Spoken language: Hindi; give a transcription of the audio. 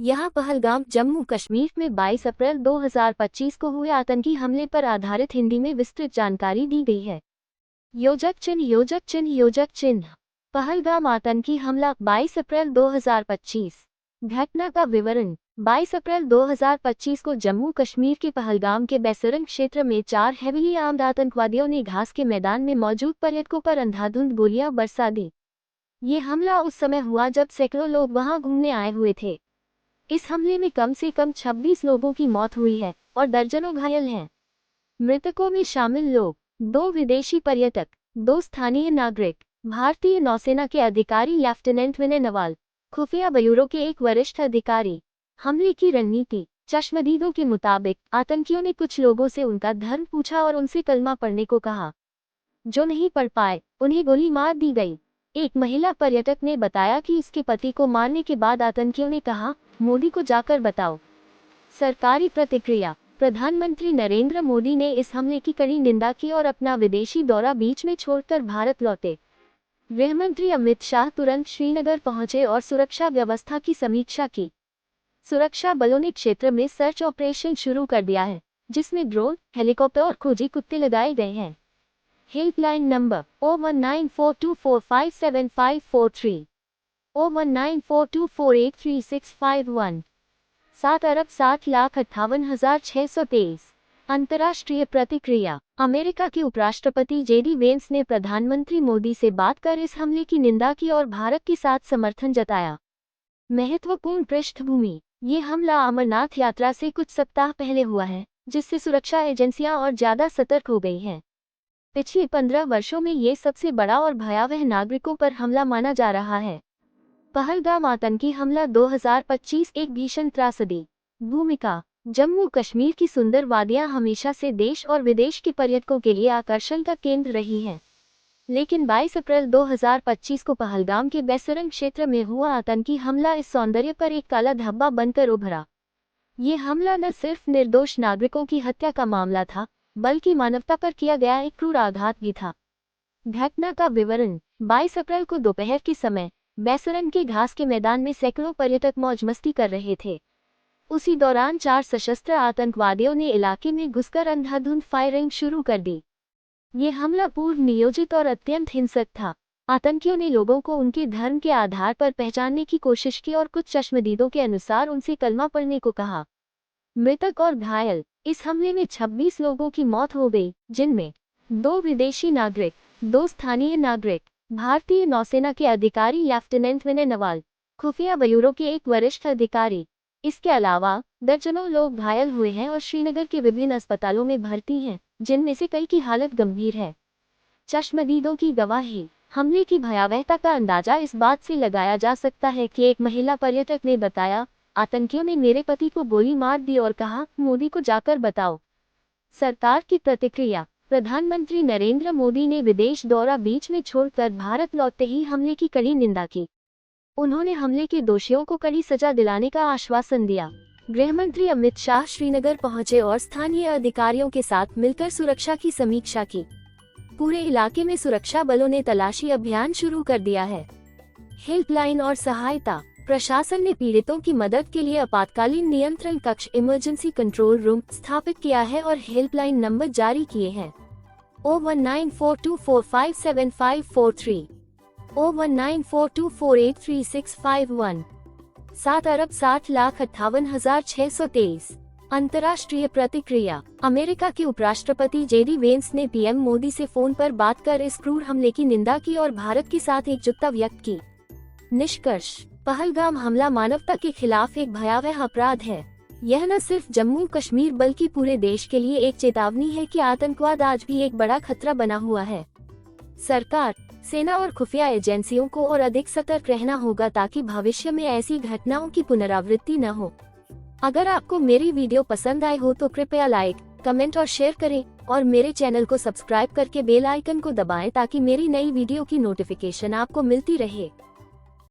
यहाँ पहलगाम जम्मू कश्मीर में 22 अप्रैल 2025 को हुए आतंकी हमले पर आधारित हिंदी में विस्तृत जानकारी दी गई है। योजक चिन्ह योजक चिन्ह योजक चिन्ह। पहलगाम आतंकी हमला 22 अप्रैल 2025। घटना का विवरण। 22 अप्रैल 2025 को जम्मू कश्मीर के पहलगाम के बैसरंग क्षेत्र में 4 हेवीली आर्म्ड आतंकवादियों ने घास के मैदान में मौजूद पर्यटकों पर अंधाधुंध गोलियां बरसा दी। ये हमला उस समय हुआ जब सैकड़ों लोग वहां घूमने आए हुए थे। इस हमले में कम से कम 26 लोगों की मौत हुई है और दर्जनों घायल हैं। मृतकों में शामिल लोग 2 विदेशी पर्यटक, 2 स्थानीय नागरिक, भारतीय नौसेना के अधिकारी लेफ्टिनेंट विनय नवाल, खुफिया ब्यूरो के एक वरिष्ठ अधिकारी। हमले की रणनीति। चश्मदीदों के मुताबिक आतंकियों ने कुछ लोगों से उनका धर्म पूछा और उनसे कलमा पढ़ने को कहा। जो नहीं पढ़ पाए उन्हें गोली मार दी गई। एक महिला पर्यटक ने बताया कि इसके पति को मारने के बाद आतंकियों ने कहा, मोदी को जाकर बताओ। सरकारी प्रतिक्रिया। प्रधानमंत्री नरेंद्र मोदी ने इस हमले की कड़ी निंदा की और अपना विदेशी दौरा बीच में छोड़कर भारत लौटे। गृहमंत्री अमित शाह तुरंत श्रीनगर पहुंचे और सुरक्षा व्यवस्था की समीक्षा की। सुरक्षा बलों ने क्षेत्र में सर्च ऑपरेशन शुरू कर दिया है, जिसमें ड्रोन, हेलीकॉप्टर और खोजी कुत्ते लगाए गए हैं। Helpline number 01942457543, 01942483651। 7,60,58,623। अंतर्राष्ट्रीय प्रतिक्रिया। अमेरिका के उपराष्ट्रपति जेडी वेंस ने प्रधानमंत्री मोदी से बात कर इस हमले की निंदा की और भारत के साथ समर्थन जताया। महत्वपूर्ण पृष्ठभूमि। ये हमला अमरनाथ यात्रा से कुछ सप्ताह पहले हुआ है, जिससे सुरक्षा एजेंसियां और ज्यादा सतर्क हो गई हैं। पिछले 15 वर्षों में ये सबसे बड़ा और भयावह नागरिकों पर हमला माना जा रहा है। पहलगाम आतंकी हमला 2025 एक भीषण त्रासदी। भूमिका। जम्मू कश्मीर की सुंदर वादियां हमेशा से देश और विदेश के पर्यटकों के लिए आकर्षण का केंद्र रही हैं। लेकिन 22 अप्रैल 2025 को पहलगाम के बैसरंग क्षेत्र में हुआ आतंकी हमला इस सौंदर्य पर एक काला धब्बा बनकर उभरा। ये हमला न सिर्फ निर्दोष नागरिकों की हत्या का मामला था, बल्कि मानवता पर किया गया एक क्रूर आघात भी था। घटना का विवरण। 22 अप्रैल को दोपहर के समय बैसरंग के घास के मैदान में सैकड़ों पर्यटक मौज मस्ती कर रहे थे। उसी दौरान 4 सशस्त्र आतंकवादियों ने इलाके में घुसकर अंधाधुंध फायरिंग शुरू कर दी। ये हमला पूर्व नियोजित और अत्यंत हिंसक था। आतंकियों ने लोगों को उनके धर्म के आधार पर पहचानने की कोशिश की और कुछ चश्मदीदों के अनुसार उनसे कलमा पढ़ने को कहा। मृतक और घायल। इस हमले में 26 लोगों की मौत हो गई, जिनमें 2 विदेशी नागरिक, 2 स्थानीय नागरिक, भारतीय नौसेना के अधिकारी लेफ्टिनेंट विनय नवाल, खुफिया ब्यूरो के एक वरिष्ठ अधिकारी। इसके अलावा दर्जनों लोग घायल हुए हैं और श्रीनगर के विभिन्न अस्पतालों में भर्ती हैं, जिनमें से कई की हालत गंभीर है। चश्मदीदों की गवाही। हमले की भयावहता का अंदाजा इस बात से लगाया जा सकता है कि एक महिला पर्यटक ने बताया, आतंकियों ने मेरे पति को गोली मार दी और कहा, मोदी को जाकर बताओ। सरकार की प्रतिक्रिया। प्रधानमंत्री नरेंद्र मोदी ने विदेश दौरा बीच में छोड़कर भारत लौटते ही हमले की कड़ी निंदा की। उन्होंने हमले के दोषियों को कड़ी सजा दिलाने का आश्वासन दिया। गृहमंत्री अमित शाह श्रीनगर पहुंचे और स्थानीय अधिकारियों के साथ मिलकर सुरक्षा की समीक्षा की। पूरे इलाके में सुरक्षा बलों ने तलाशी अभियान शुरू कर दिया है। हेल्पलाइन और सहायता। प्रशासन ने पीड़ितों की मदद के लिए आपातकालीन नियंत्रण कक्ष इमरजेंसी कंट्रोल रूम स्थापित किया है और हेल्पलाइन नंबर जारी किए हैं। 01942457543, 01942483651। 7,60,58,623। अंतर्राष्ट्रीय प्रतिक्रिया। अमेरिका के उपराष्ट्रपति जेडी वेंस ने पीएम मोदी से फोन पर बात कर इस क्रूर हमले की निंदा की और भारत के साथ एकजुटता व्यक्त की। निष्कर्ष। पहलगाम हमला मानवता के खिलाफ एक भयावह अपराध है। यह न सिर्फ जम्मू कश्मीर बल्कि पूरे देश के लिए एक चेतावनी है कि आतंकवाद आज भी एक बड़ा खतरा बना हुआ है। सरकार, सेना और खुफिया एजेंसियों को और अधिक सतर्क रहना होगा ताकि भविष्य में ऐसी घटनाओं की पुनरावृत्ति न हो। अगर आपको मेरी वीडियो पसंद आए हो तो कृपया लाइक, कमेंट और शेयर करें और मेरे चैनल को सब्सक्राइब करके बेल आइकन को दबाएं ताकि मेरी नई वीडियो की नोटिफिकेशन आपको मिलती रहे।